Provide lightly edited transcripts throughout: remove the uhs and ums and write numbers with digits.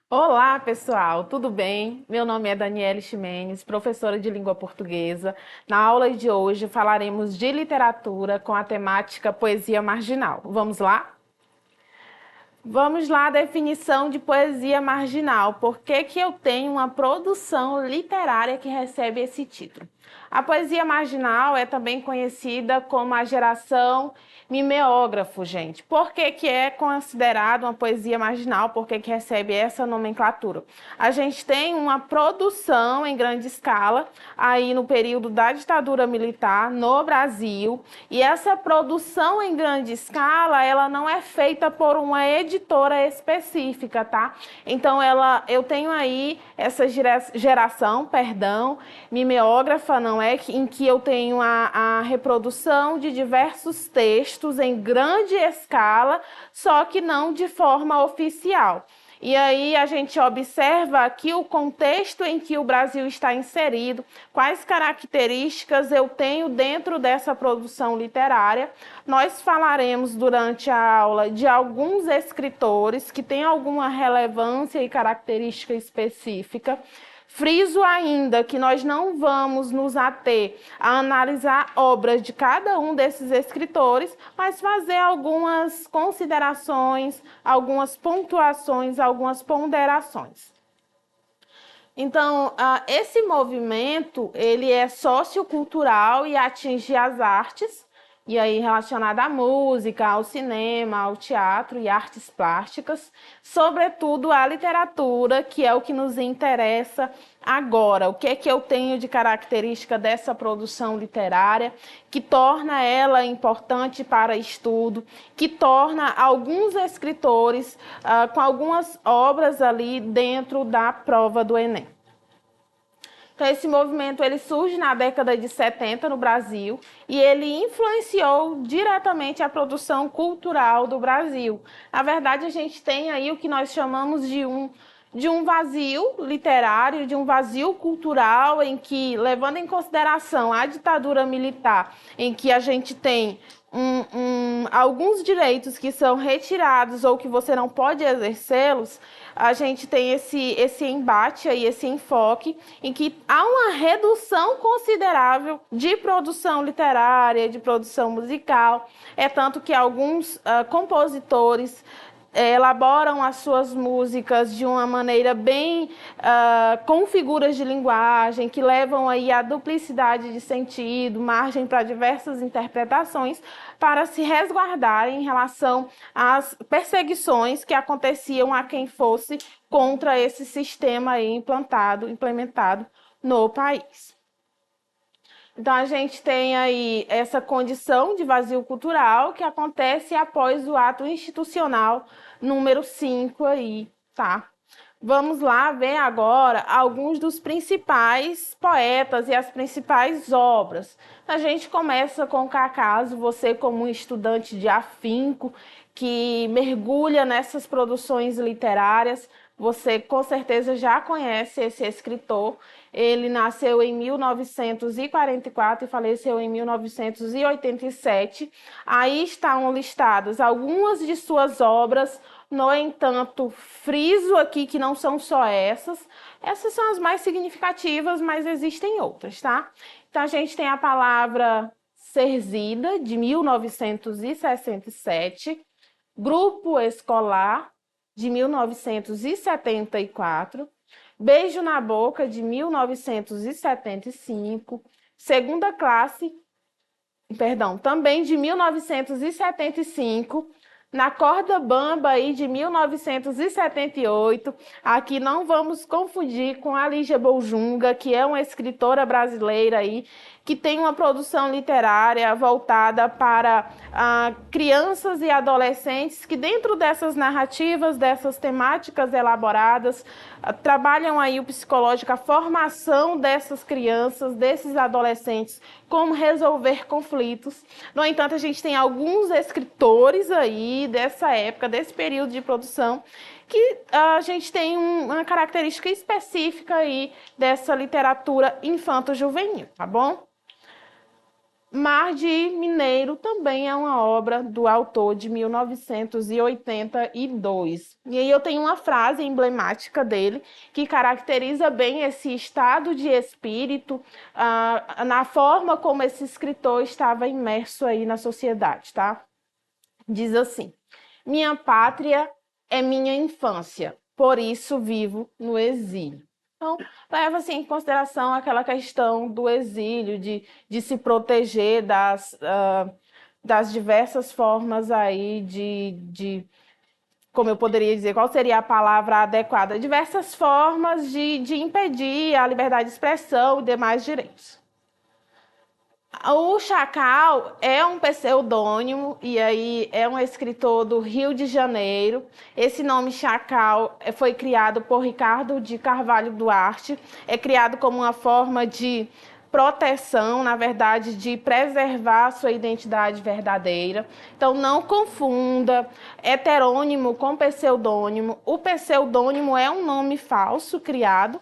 Olá, pessoal, tudo bem? Meu nome é Daniele Ximenes, professora de língua portuguesa. Na aula de hoje falaremos de literatura com a temática poesia marginal. Vamos lá? Vamos lá, a definição de poesia marginal. Por que que eu tenho uma produção literária que recebe esse título? A poesia marginal é também conhecida como a geração mimeógrafo, gente. Por que que é considerado uma poesia marginal? Por que que recebe essa nomenclatura? A gente tem uma produção em grande escala aí no período da ditadura militar no Brasil, e essa produção em grande escala, ela não é feita por uma editora específica, tá? Então eu tenho aí essa geração, mimeógrafa, não é? Em que eu tenho a reprodução de diversos textos em grande escala, só que não de forma oficial. E aí a gente observa aqui o contexto em que o Brasil está inserido, quais características eu tenho dentro dessa produção literária. Nós falaremos durante a aula de alguns escritores que têm alguma relevância e característica específica. Friso ainda que nós não vamos nos ater a analisar obras de cada um desses escritores, mas fazer algumas considerações, algumas pontuações, algumas ponderações. Então, esse movimento, ele é sociocultural e atinge as artes, e aí relacionada à música, ao cinema, ao teatro e artes plásticas, sobretudo à literatura, que é o que nos interessa agora. O que é que eu tenho de característica dessa produção literária que torna ela importante para estudo, que torna alguns escritores com algumas obras ali dentro da prova do Enem. Então, esse movimento ele surge na década de 70 no Brasil e ele influenciou diretamente a produção cultural do Brasil. Na verdade, a gente tem aí o que nós chamamos de um vazio literário, de um vazio cultural, em que, levando em consideração a ditadura militar, em que a gente tem alguns direitos que são retirados ou que você não pode exercê-los, a gente tem esse embate aí, esse enfoque, em que há uma redução considerável de produção literária, de produção musical. É tanto que alguns compositores elaboram as suas músicas de uma maneira bem com figuras de linguagem que levam aí a duplicidade de sentido, margem para diversas interpretações, para se resguardar em relação às perseguições que aconteciam a quem fosse contra esse sistema aí implementado no país. Então, a gente tem aí essa condição de vazio cultural que acontece após o ato institucional número 5 aí, tá? Vamos lá ver agora alguns dos principais poetas e as principais obras. A gente começa com Cacaso, você como um estudante de afinco que mergulha nessas produções literárias, você com certeza já conhece esse escritor. Ele nasceu em 1944 e faleceu em 1987. Aí estão listadas algumas de suas obras. No entanto, friso aqui que não são só essas. Essas são as mais significativas, mas existem outras, tá? Então, a gente tem a palavra Serzida, de 1967. Grupo Escolar, de 1974. Beijo na Boca, de 1975. Segunda Classe, também de 1975. Na Corda Bamba, aí, de 1978. Aqui não vamos confundir com a Lígia Boljunga, que é uma escritora brasileira aí, que tem uma produção literária voltada para crianças e adolescentes, que dentro dessas narrativas, dessas temáticas elaboradas, trabalham aí o psicológico, a formação dessas crianças, desses adolescentes, como resolver conflitos. No entanto, a gente tem alguns escritores aí dessa época, desse período de produção, que a gente tem uma característica específica aí dessa literatura infanto-juvenil, tá bom? Mar de Mineiro também é uma obra do autor de 1982. E aí eu tenho uma frase emblemática dele que caracteriza bem esse estado de espírito, na forma como esse escritor estava imerso aí na sociedade, tá? Diz assim: minha pátria é minha infância, por isso vivo no exílio. Então, leva assim, em consideração aquela questão do exílio, de se proteger das diversas formas aí como eu poderia dizer, qual seria a palavra adequada? Diversas formas de impedir a liberdade de expressão e demais direitos. O Chacal é um pseudônimo e aí é um escritor do Rio de Janeiro. Esse nome Chacal foi criado por Ricardo de Carvalho Duarte. É criado como uma forma de proteção, na verdade, de preservar a sua identidade verdadeira. Então, não confunda heterônimo com pseudônimo. O pseudônimo é um nome falso criado,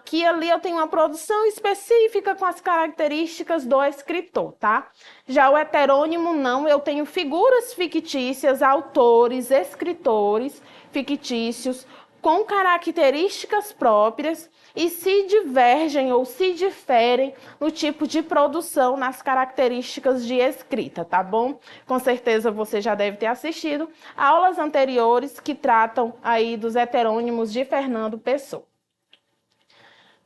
que ali eu tenho uma produção específica com as características do escritor, tá? Já o heterônimo não, eu tenho figuras fictícias, autores, escritores fictícios com características próprias e se divergem ou se diferem no tipo de produção, nas características de escrita, tá bom? Com certeza você já deve ter assistido aulas anteriores que tratam aí dos heterônimos de Fernando Pessoa.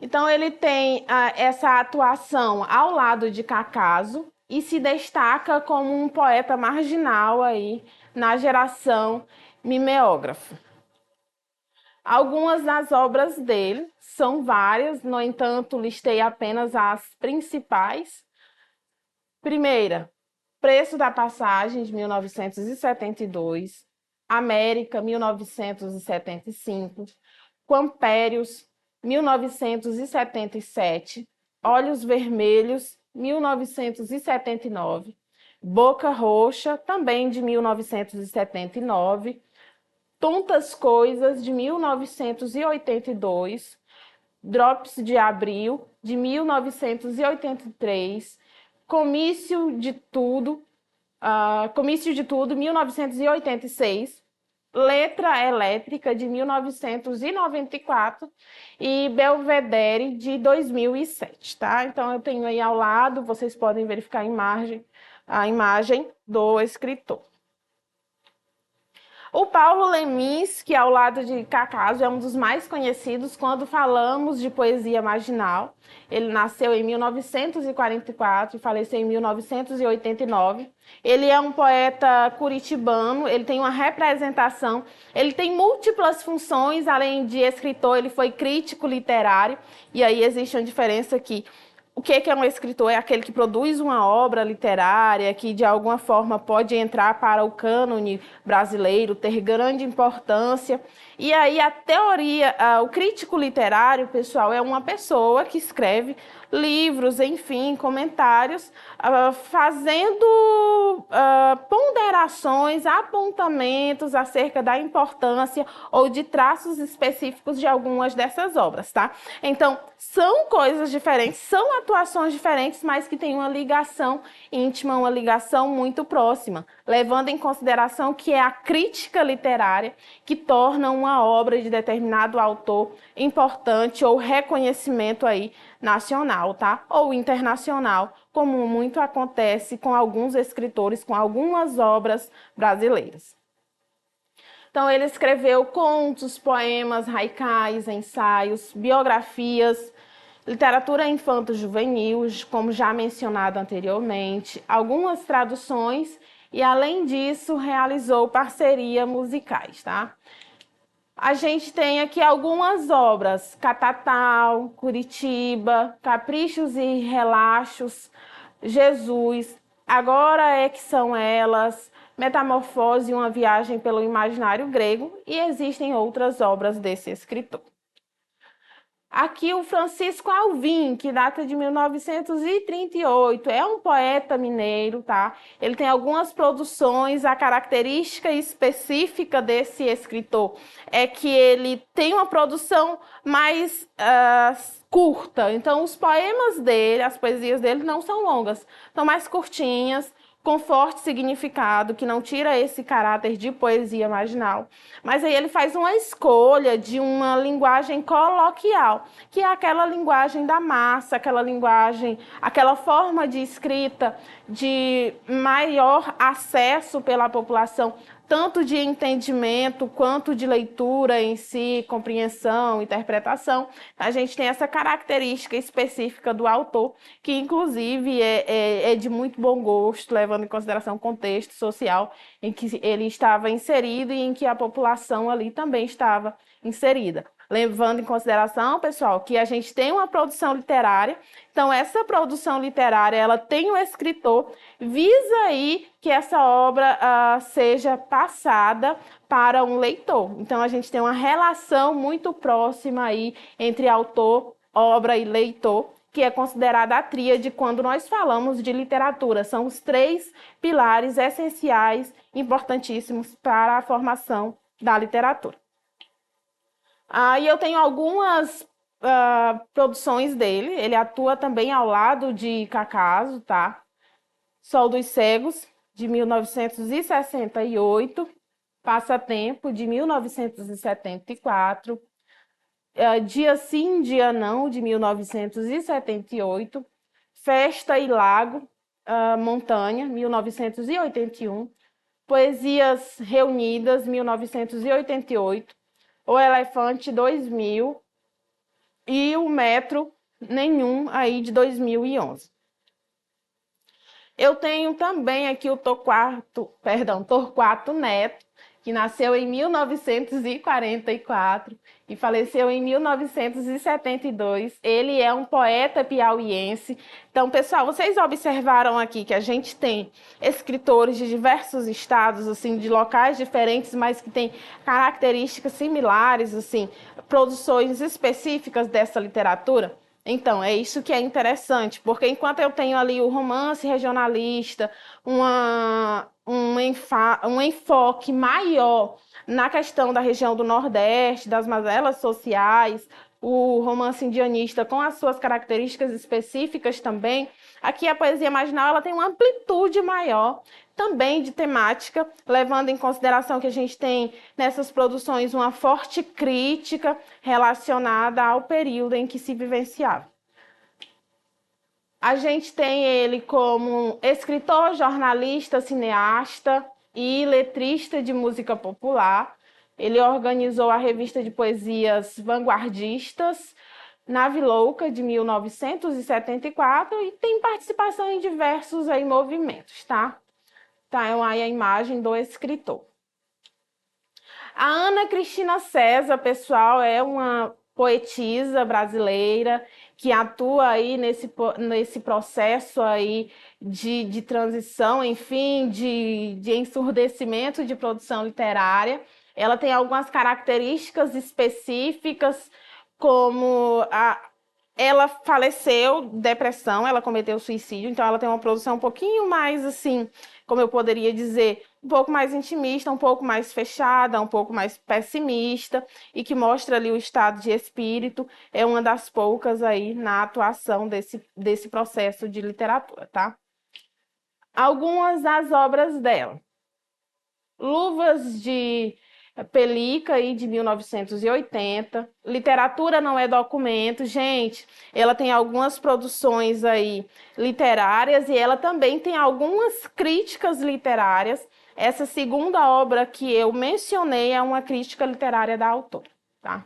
Então, ele tem essa atuação ao lado de Cacaso e se destaca como um poeta marginal aí na geração mimeógrafa. Algumas das obras dele são várias, no entanto, listei apenas as principais. Primeira, Preço da Passagem, de 1972, América, 1975, Quampérios, 1977, Olhos Vermelhos, 1979, Boca Roxa, também de 1979, Tontas Coisas, de 1982, Drops de Abril, de 1983, Comício de Tudo, 1986, Letra Elétrica, de 1994 e Belvedere, de 2007, tá? Então, eu tenho aí ao lado, vocês podem verificar a imagem do escritor. O Paulo Leminski, ao lado de Cacaso, é um dos mais conhecidos quando falamos de poesia marginal. Ele nasceu em 1944 e faleceu em 1989. Ele é um poeta curitibano, ele tem uma representação, ele tem múltiplas funções, além de escritor, ele foi crítico literário, e aí existe uma diferença aqui. O que é um escritor? É aquele que produz uma obra literária que, de alguma forma, pode entrar para o cânone brasileiro, ter grande importância. E aí a teoria, o crítico literário, pessoal, é uma pessoa que escreve livros, enfim, comentários, fazendo ponderações, apontamentos acerca da importância ou de traços específicos de algumas dessas obras, tá? Então, são coisas diferentes, são atuações diferentes, mas que têm uma ligação íntima, uma ligação muito próxima, levando em consideração que é a crítica literária que torna uma obra de determinado autor importante ou reconhecimento aí nacional, tá? Ou internacional, como muito acontece com alguns escritores, com algumas obras brasileiras. Então, ele escreveu contos, poemas, haikais, ensaios, biografias, literatura infanto-juvenil, como já mencionado anteriormente, algumas traduções e, além disso, realizou parcerias musicais, tá? A gente tem aqui algumas obras: Catatal, Curitiba, Caprichos e Relaxos, Jesus, Agora é que são elas, Metamorfose e uma viagem pelo imaginário grego, e existem outras obras desse escritor. Aqui o Francisco Alvim, que data de 1938, é um poeta mineiro, tá? Ele tem algumas produções, a característica específica desse escritor é que ele tem uma produção mais curta. Então, os poemas dele, as poesias dele não são longas, são mais curtinhas, com forte significado, que não tira esse caráter de poesia marginal. Mas aí ele faz uma escolha de uma linguagem coloquial, que é aquela linguagem da massa, aquela linguagem, aquela forma de escrita de maior acesso pela população, tanto de entendimento quanto de leitura em si, compreensão, interpretação. A gente tem essa característica específica do autor, que inclusive é de muito bom gosto, levando em consideração o contexto social em que ele estava inserido e em que a população ali também estava inserida. Levando em consideração, pessoal, que a gente tem uma produção literária, então essa produção literária, ela tem um escritor, visa aí que essa obra seja passada para um leitor. Então a gente tem uma relação muito próxima aí entre autor, obra e leitor, que é considerada a tríade quando nós falamos de literatura. São os três pilares essenciais, importantíssimos para a formação da literatura. E eu tenho algumas produções dele. Ele atua também ao lado de Cacaso, tá? Sol dos Cegos, de 1968. Passatempo, de 1974. Dia Sim, Dia Não, de 1978. Festa e Lago, Montanha, 1981. Poesias Reunidas, 1988. O Elefante, 2000. E o Metro Nenhum, aí de 2011. Eu tenho também aqui o Torquato Neto, que nasceu em 1944 e faleceu em 1972. Ele é um poeta piauiense. Então, pessoal, vocês observaram aqui que a gente tem escritores de diversos estados, assim, de locais diferentes, mas que têm características similares, assim, produções específicas dessa literatura? Então, é isso que é interessante, porque enquanto eu tenho ali o romance regionalista, um enfoque maior na questão da região do Nordeste, das mazelas sociais, o romance indianista com as suas características específicas também, aqui a poesia marginal ela tem uma amplitude maior também de temática, levando em consideração que a gente tem nessas produções uma forte crítica relacionada ao período em que se vivenciava. A gente tem ele como escritor, jornalista, cineasta e letrista de música popular. Ele organizou a revista de poesias vanguardistas Nave Louca, de 1974, e tem participação em diversos aí, movimentos, tá? Tá aí a imagem do escritor. A Ana Cristina César, pessoal, é uma poetisa brasileira que atua aí nesse processo aí de transição, enfim, de ensurdecimento de produção literária. Ela tem algumas características específicas, como ela faleceu, depressão, ela cometeu suicídio, então ela tem uma produção um pouquinho mais, assim, como eu poderia dizer, um pouco mais intimista, um pouco mais fechada, um pouco mais pessimista, e que mostra ali o estado de espírito, é uma das poucas aí na atuação desse processo de literatura, tá? Algumas das obras dela. Luvas de Pelica, aí, de 1980. Literatura não é documento. Gente, ela tem algumas produções aí literárias e ela também tem algumas críticas literárias. Essa segunda obra que eu mencionei é uma crítica literária da autora, tá?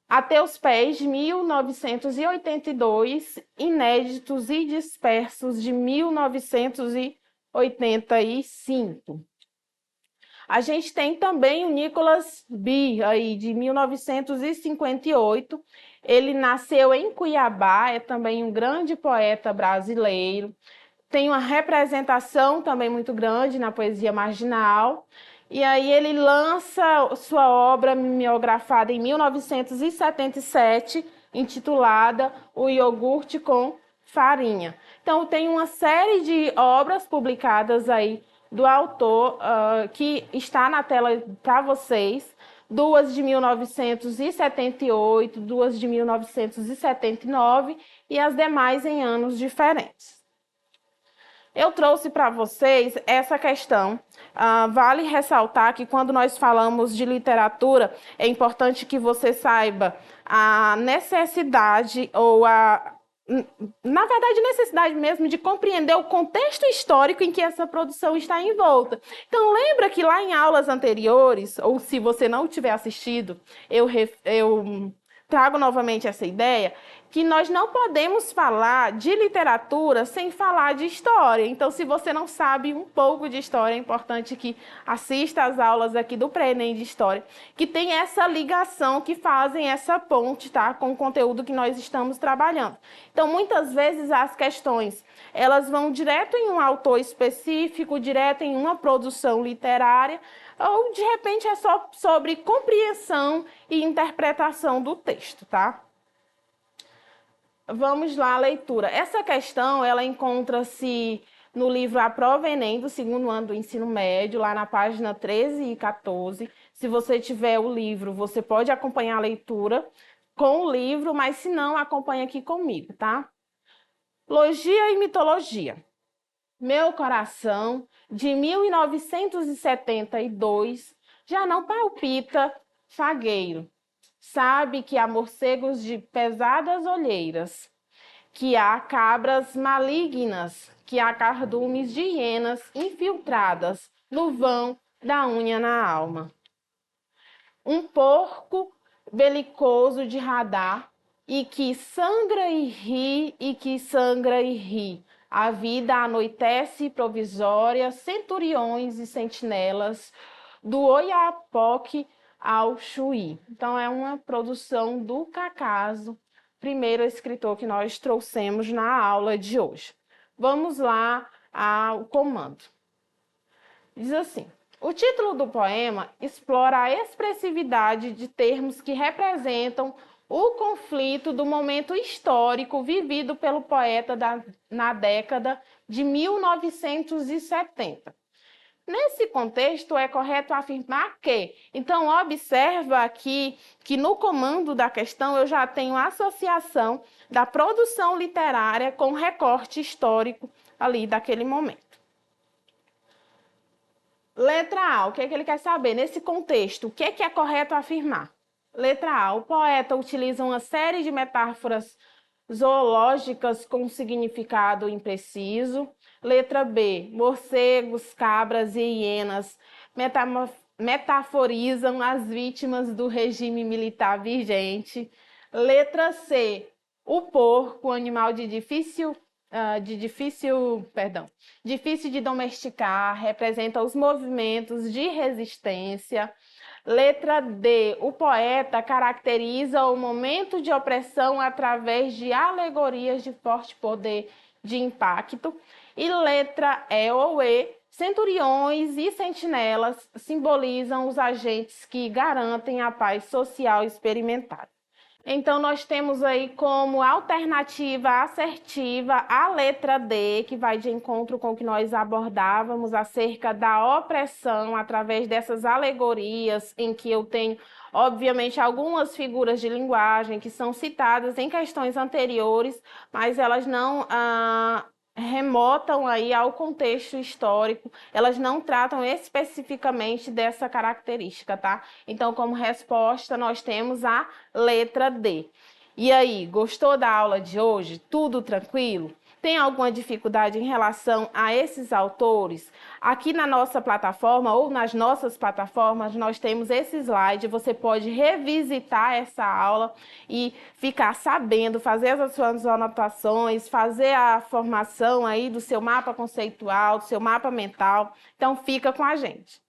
Até os Pés, de 1982, Inéditos e Dispersos, de 1985. A gente tem também o Nicolas B, aí, de 1958. Ele nasceu em Cuiabá, é também um grande poeta brasileiro. Tem uma representação também muito grande na poesia marginal. E aí ele lança sua obra mimeografada em 1977, intitulada O Iogurte com Farinha. Então tem uma série de obras publicadas aí do autor que está na tela para vocês, duas de 1978, duas de 1979 e as demais em anos diferentes. Eu trouxe para vocês essa questão. Vale ressaltar que quando nós falamos de literatura, é importante que você saiba a necessidade ou na verdade, necessidade mesmo de compreender o contexto histórico em que essa produção está envolta. Então, lembra que lá em aulas anteriores, ou se você não tiver assistido, eu trago novamente essa ideia, que nós não podemos falar de literatura sem falar de história. Então, se você não sabe um pouco de história, é importante que assista às aulas aqui do Pré-ENEM de História, que tem essa ligação, que fazem essa ponte, tá, com o conteúdo que nós estamos trabalhando. Então, muitas vezes as questões, elas vão direto em um autor específico, direto em uma produção literária, ou de repente é só sobre compreensão e interpretação do texto, tá? Vamos lá, a leitura. Essa questão, ela encontra-se no livro A Prova Enem, do segundo ano do ensino médio, lá na página 13 e 14. Se você tiver o livro, você pode acompanhar a leitura com o livro, mas se não, acompanha aqui comigo, tá? Logia e mitologia. Meu coração, de 1972, já não palpita fagueiro. Sabe que há morcegos de pesadas olheiras, que há cabras malignas, que há cardumes de hienas infiltradas no vão da unha na alma. Um porco belicoso de radar, e que sangra e ri, e que sangra e ri. A vida anoitece provisória, centuriões e sentinelas, do Oiapoque ao Chuí. Então, é uma produção do Cacaso, primeiro escritor que nós trouxemos na aula de hoje. Vamos lá ao comando. Diz assim: o título do poema explora a expressividade de termos que representam o conflito do momento histórico vivido pelo poeta na década de 1970. Nesse contexto, é correto afirmar que, então, observa aqui que no comando da questão eu já tenho a associação da produção literária com o recorte histórico ali daquele momento. Letra A, o que é que ele quer saber? Nesse contexto, o que é correto afirmar? Letra A, o poeta utiliza uma série de metáforas zoológicas com significado impreciso. Letra B, morcegos, cabras e hienas metaforizam as vítimas do regime militar vigente. Letra C, o porco, animal difícil de domesticar, representa os movimentos de resistência. Letra D, o poeta caracteriza o momento de opressão através de alegorias de forte poder de impacto. E letra E ou E, centuriões e sentinelas simbolizam os agentes que garantem a paz social experimentada. Então, nós temos aí como alternativa assertiva a letra D, que vai de encontro com o que nós abordávamos acerca da opressão através dessas alegorias, em que eu tenho, obviamente, algumas figuras de linguagem que são citadas em questões anteriores, mas elas não remotam aí ao contexto histórico, elas não tratam especificamente dessa característica, tá? Então, como resposta, nós temos a letra D. E aí, gostou da aula de hoje? Tudo tranquilo? Tem alguma dificuldade em relação a esses autores? Aqui na nossa plataforma ou nas nossas plataformas, nós temos esse slide. Você pode revisitar essa aula e ficar sabendo, fazer as suas anotações, fazer a formação aí do seu mapa conceitual, do seu mapa mental. Então, fica com a gente.